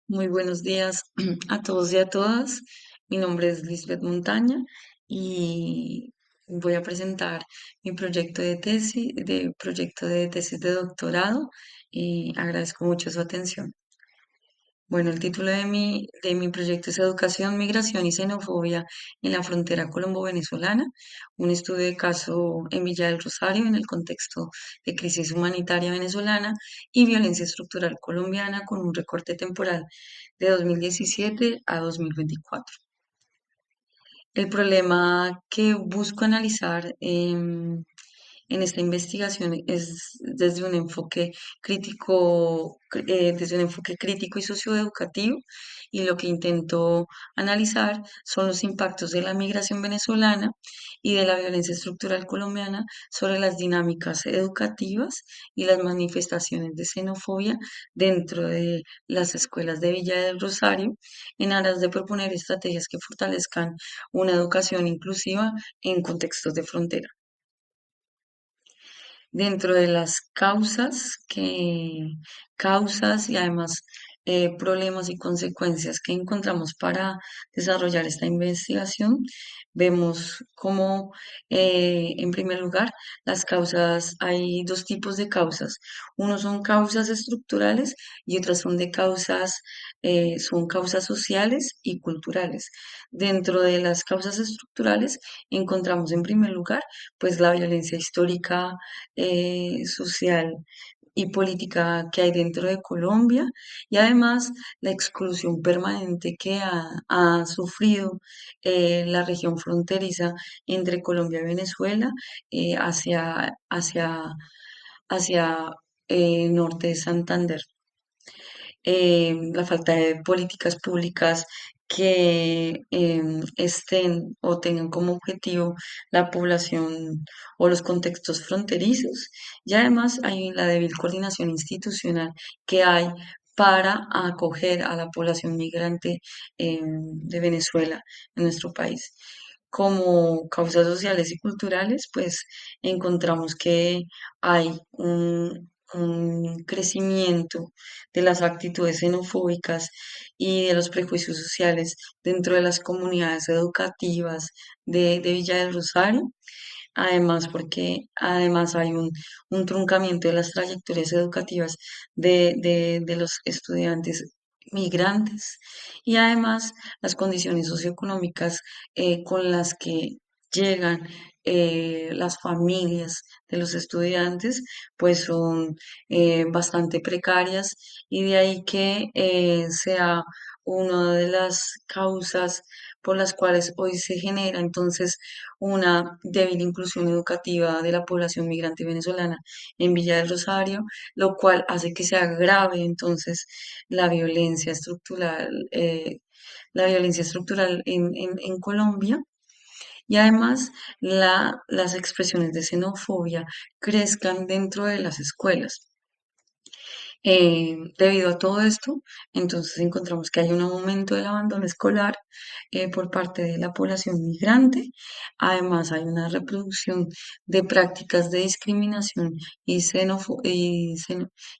Muy buenos días a todos y a todas. Mi nombre es Lisbeth Montaña y voy a presentar mi proyecto de tesis de doctorado y agradezco mucho su atención. Bueno, el título de mi proyecto es Educación, Migración y Xenofobia en la frontera colombo-venezolana, un estudio de caso en Villa del Rosario en el contexto de crisis humanitaria venezolana y violencia estructural colombiana con un recorte temporal de 2017 a 2024. El problema que busco analizar en esta investigación es desde un enfoque crítico y socioeducativo, y lo que intento analizar son los impactos de la migración venezolana y de la violencia estructural colombiana sobre las dinámicas educativas y las manifestaciones de xenofobia dentro de las escuelas de Villa del Rosario, en aras de proponer estrategias que fortalezcan una educación inclusiva en contextos de frontera. Dentro de las causas y además problemas y consecuencias que encontramos para desarrollar esta investigación, vemos cómo, en primer lugar, hay dos tipos de causas. Uno son causas estructurales y otras son causas sociales y culturales. Dentro de las causas estructurales encontramos en primer lugar pues la violencia histórica, social y política que hay dentro de Colombia, y además la exclusión permanente que ha sufrido la región fronteriza entre Colombia y Venezuela, hacia norte de Santander. La falta de políticas públicas que estén o tengan como objetivo la población o los contextos fronterizos, y además hay la débil coordinación institucional que hay para acoger a la población migrante de Venezuela en nuestro país. Como causas sociales y culturales, pues encontramos que hay un crecimiento de las actitudes xenofóbicas y de los prejuicios sociales dentro de las comunidades educativas de Villa del Rosario. Además, porque además hay un truncamiento de las trayectorias educativas de los estudiantes migrantes, y además las condiciones socioeconómicas con las que llegan las familias de los estudiantes pues son bastante precarias, y de ahí que sea una de las causas por las cuales hoy se genera entonces una débil inclusión educativa de la población migrante venezolana en Villa del Rosario, lo cual hace que se agrave entonces la violencia estructural, en Colombia, y además las expresiones de xenofobia crezcan dentro de las escuelas. Debido a todo esto, entonces encontramos que hay un aumento del abandono escolar por parte de la población migrante. Además, hay una reproducción de prácticas de discriminación y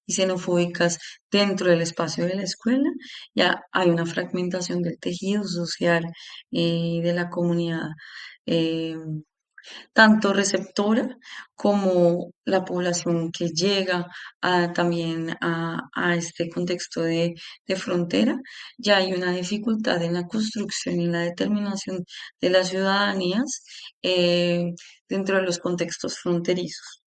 xenofóbicas dentro del espacio de la escuela. Ya hay una fragmentación del tejido social de la comunidad, eh, tanto receptora como la población que llega también a este contexto de frontera. Ya hay una dificultad en la construcción y en la determinación de las ciudadanías eh, dentro de los contextos fronterizos.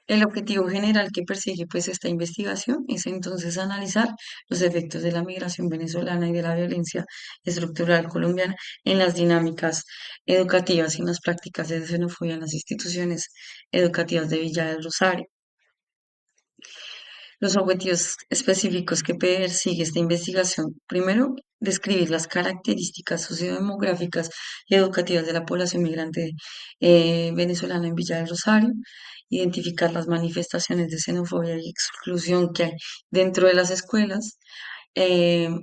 El objetivo general que persigue pues esta investigación es entonces analizar los efectos de la migración venezolana y de la violencia estructural colombiana en las dinámicas educativas y en las prácticas de xenofobia en las instituciones educativas de Villa del Rosario. Los objetivos específicos que persigue esta investigación: primero, describir las características sociodemográficas y educativas de la población migrante venezolana en Villa del Rosario; identificar las manifestaciones de xenofobia y exclusión que hay dentro de las escuelas;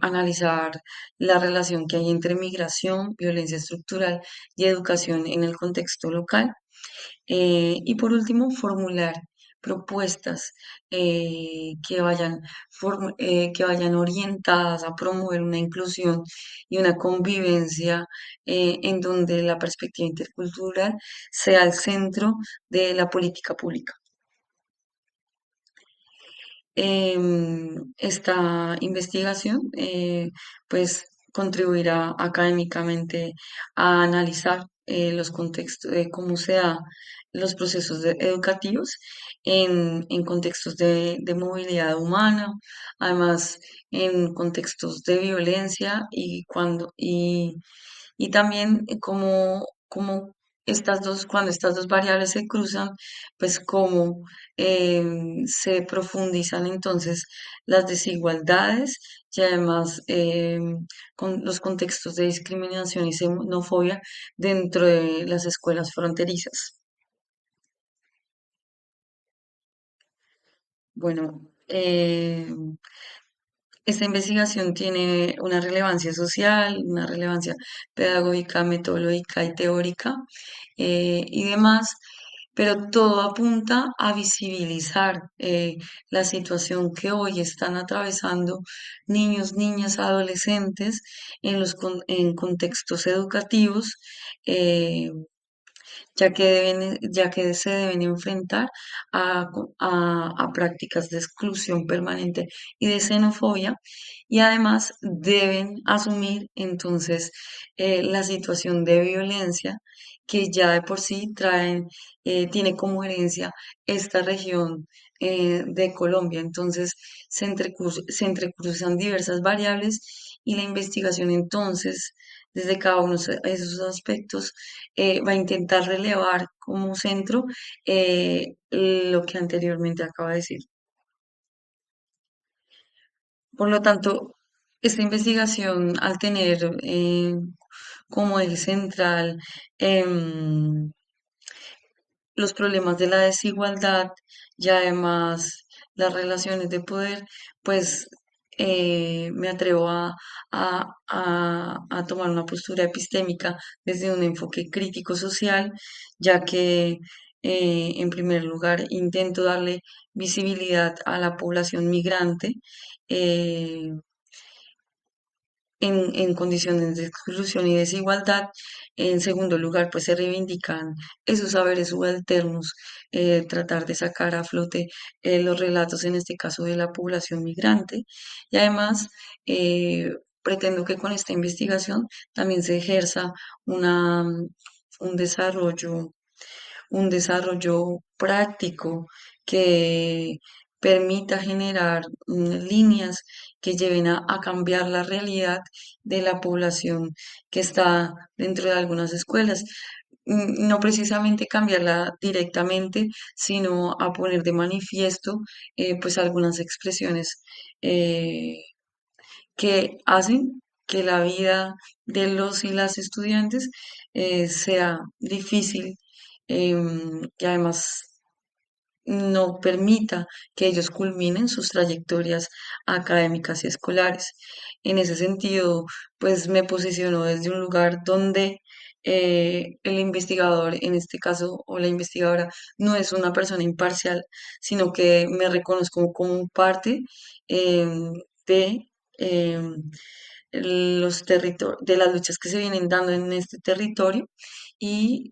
analizar la relación que hay entre migración, violencia estructural y educación en el contexto local; y por último, formular propuestas que vayan orientadas a promover una inclusión y una convivencia en donde la perspectiva intercultural sea el centro de la política pública. Esta investigación pues contribuirá académicamente a analizar los contextos, cómo se dan los procesos educativos en contextos de movilidad humana, además en contextos de violencia y también cómo cuando estas dos variables se cruzan, pues cómo se profundizan entonces las desigualdades y además con los contextos de discriminación y xenofobia dentro de las escuelas fronterizas. Bueno, esta investigación tiene una relevancia social, una relevancia pedagógica, metodológica y teórica y demás, pero todo apunta a visibilizar la situación que hoy están atravesando niños, niñas, adolescentes en contextos educativos. eh, ya que se deben enfrentar a prácticas de exclusión permanente y de xenofobia, y además deben asumir entonces la situación de violencia que ya de por sí tiene como herencia esta región de Colombia. Entonces se entrecruzan diversas variables y la investigación entonces desde cada uno de esos aspectos va a intentar relevar como centro lo que anteriormente acaba de decir. Por lo tanto, esta investigación, al tener como eje central em, los problemas de la desigualdad y además las relaciones de poder, pues me atrevo a tomar una postura epistémica desde un enfoque crítico social, ya que en primer lugar intento darle visibilidad a la población migrante. eh, en condiciones de exclusión y desigualdad. En segundo lugar, pues se reivindican esos saberes subalternos, tratar de sacar a flote los relatos, en este caso de la población migrante. Y además, pretendo que con esta investigación también se ejerza una, un desarrollo un desarrollo práctico que permita generar líneas que lleven a cambiar la realidad de la población que está dentro de algunas escuelas. No precisamente cambiarla directamente, sino a poner de manifiesto pues algunas expresiones eh, que hacen que la vida de los y las estudiantes sea difícil y además no permita que ellos culminen sus trayectorias académicas y escolares. En ese sentido, pues me posiciono desde un lugar donde el investigador, en este caso, o la investigadora, no es una persona imparcial, sino que me reconozco como parte de em, de las luchas que se vienen dando en este territorio y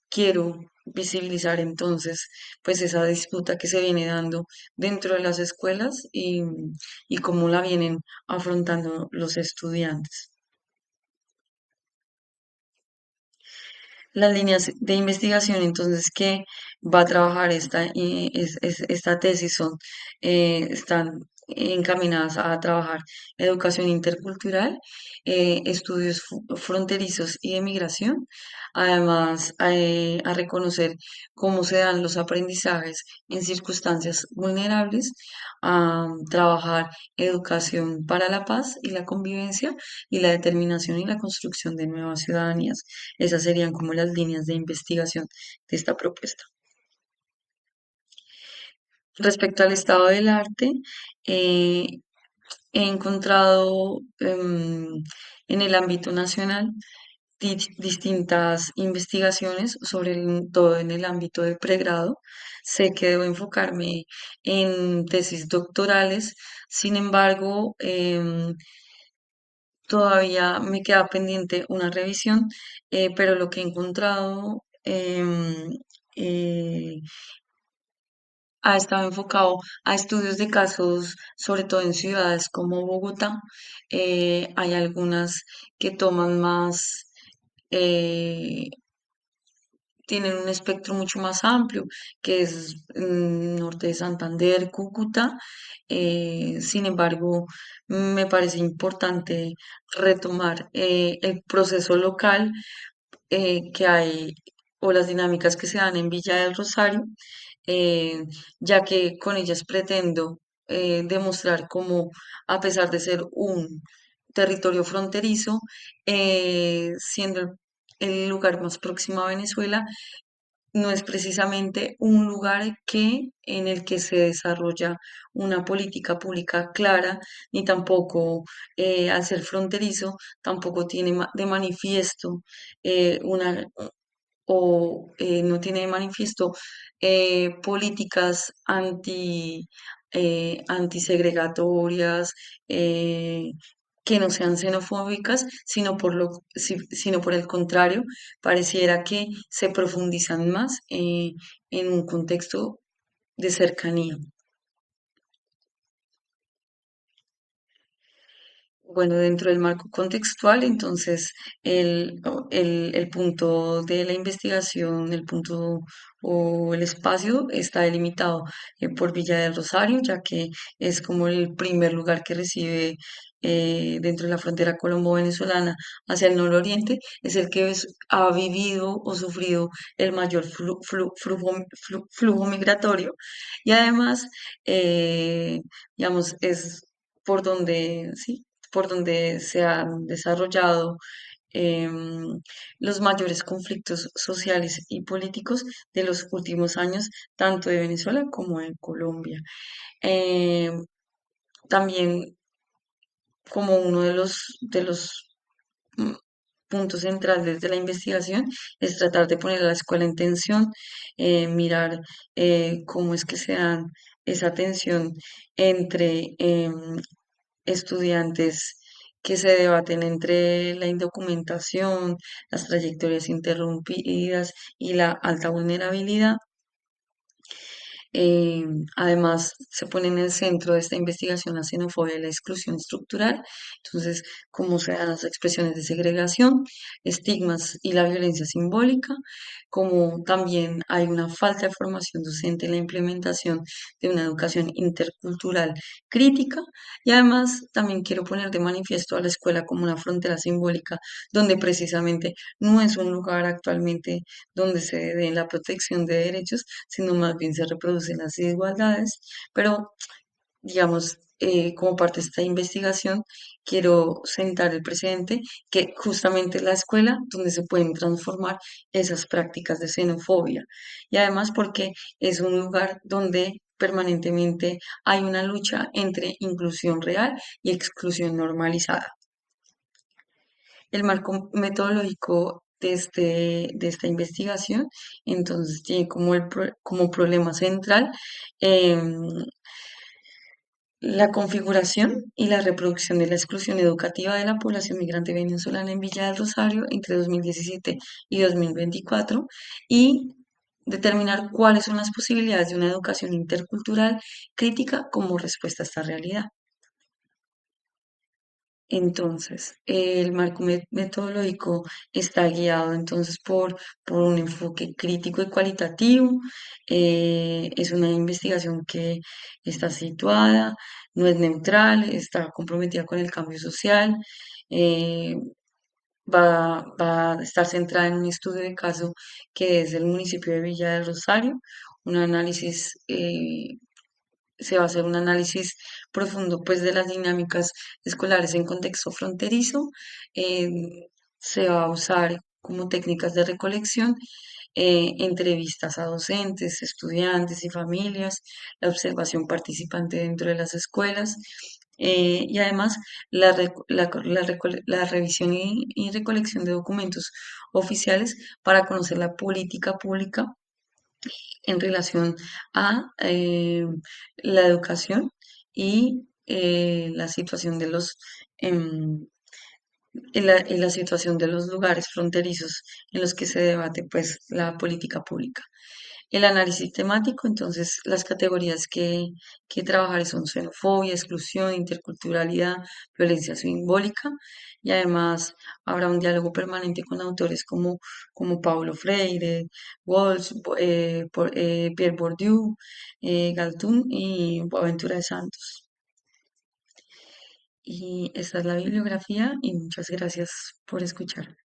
quiero visibilizar entonces pues esa disputa que se viene dando dentro de las escuelas y cómo la vienen afrontando los estudiantes. Las líneas de investigación entonces que va a trabajar esta tesis están encaminadas a trabajar educación intercultural, estudios fronterizos y de migración, además a reconocer cómo se dan los aprendizajes en circunstancias vulnerables, a trabajar educación para la paz y la convivencia y la determinación y la construcción de nuevas ciudadanías. Esas serían como las líneas de investigación de esta propuesta. Respecto al estado del arte, eh, he encontrado en el ámbito nacional distintas investigaciones sobre todo en el ámbito de pregrado. Sé que debo enfocarme en tesis doctorales, sin embargo, todavía me queda pendiente una revisión, pero lo que he encontrado eh, ha estado enfocado a estudios de casos, sobre todo en ciudades como Bogotá. Hay algunas que toman más, eh, tienen un espectro mucho más amplio, que es norte de Santander, Cúcuta. Sin embargo, me parece importante retomar el proceso local que hay o las dinámicas que se dan en Villa del Rosario, eh, ya que con ellas pretendo demostrar cómo, a pesar de ser un territorio fronterizo, siendo el lugar más próximo a Venezuela, no es precisamente un lugar en el que se desarrolla una política pública clara, ni tampoco, al ser fronterizo, tampoco tiene de manifiesto una no tiene de manifiesto políticas antisegregatorias, eh, que no sean xenofóbicas, sino por el contrario, pareciera que se profundizan más en un contexto de cercanía. Bueno, dentro del marco contextual, entonces el punto de la investigación, el punto o el espacio está delimitado por Villa del Rosario, ya que es como el primer lugar que recibe dentro de la frontera colombo-venezolana hacia el nororiente, es el que ha vivido o sufrido el mayor flujo migratorio y además, digamos, es por donde, sí, por donde se han desarrollado em, los mayores conflictos sociales y políticos de los últimos años, tanto de Venezuela como de Colombia. Em, También como uno de los mm, puntos centrales de la investigación es tratar de poner a la escuela en tensión, mirar cómo es que se dan esa tensión entre estudiantes que se debaten entre la indocumentación, las trayectorias interrumpidas y la alta vulnerabilidad. Eh, Además, se pone en el centro de esta investigación la xenofobia y la exclusión estructural, entonces, cómo se dan las expresiones de segregación, estigmas y la violencia simbólica, como también hay una falta de formación docente en la implementación de una educación intercultural crítica, y además también quiero poner de manifiesto a la escuela como una frontera simbólica, donde precisamente no es un lugar actualmente donde se dé la protección de derechos, sino más bien se reproducen las desigualdades. Pero, digamos, como parte de esta investigación, quiero sentar el precedente que justamente es la escuela donde se pueden transformar esas prácticas de xenofobia. Y además porque es un lugar donde permanentemente hay una lucha entre inclusión real y exclusión normalizada. El marco metodológico de esta investigación, entonces tiene como, como problema central em, la configuración y la reproducción de la exclusión educativa de la población migrante venezolana en Villa del Rosario entre 2017 y 2024 y determinar cuáles son las posibilidades de una educación intercultural crítica como respuesta a esta realidad. Entonces, el marco metodológico está guiado entonces por un enfoque crítico y cualitativo. Es una investigación que está situada, no es neutral, está comprometida con el cambio social. eh, Va a estar centrada en un estudio de caso que es el municipio de Villa del Rosario, un análisis se va a hacer un análisis profundo pues de las dinámicas escolares en contexto fronterizo. eh, Se va a usar como técnicas de recolección, entrevistas a docentes, estudiantes y familias, la observación participante dentro de las escuelas, Y además la revisión y recolección de documentos oficiales para conocer la política pública en relación a la educación y la situación de la situación de los lugares fronterizos en los que se debate pues la política pública. El análisis temático, entonces, las categorías que trabajar son xenofobia, exclusión, interculturalidad, violencia simbólica, y además habrá un diálogo permanente con autores como Paulo Freire, Walsh, Pierre Bourdieu, Galtung y Boaventura de Santos. Y esta es la bibliografía y muchas gracias por escuchar.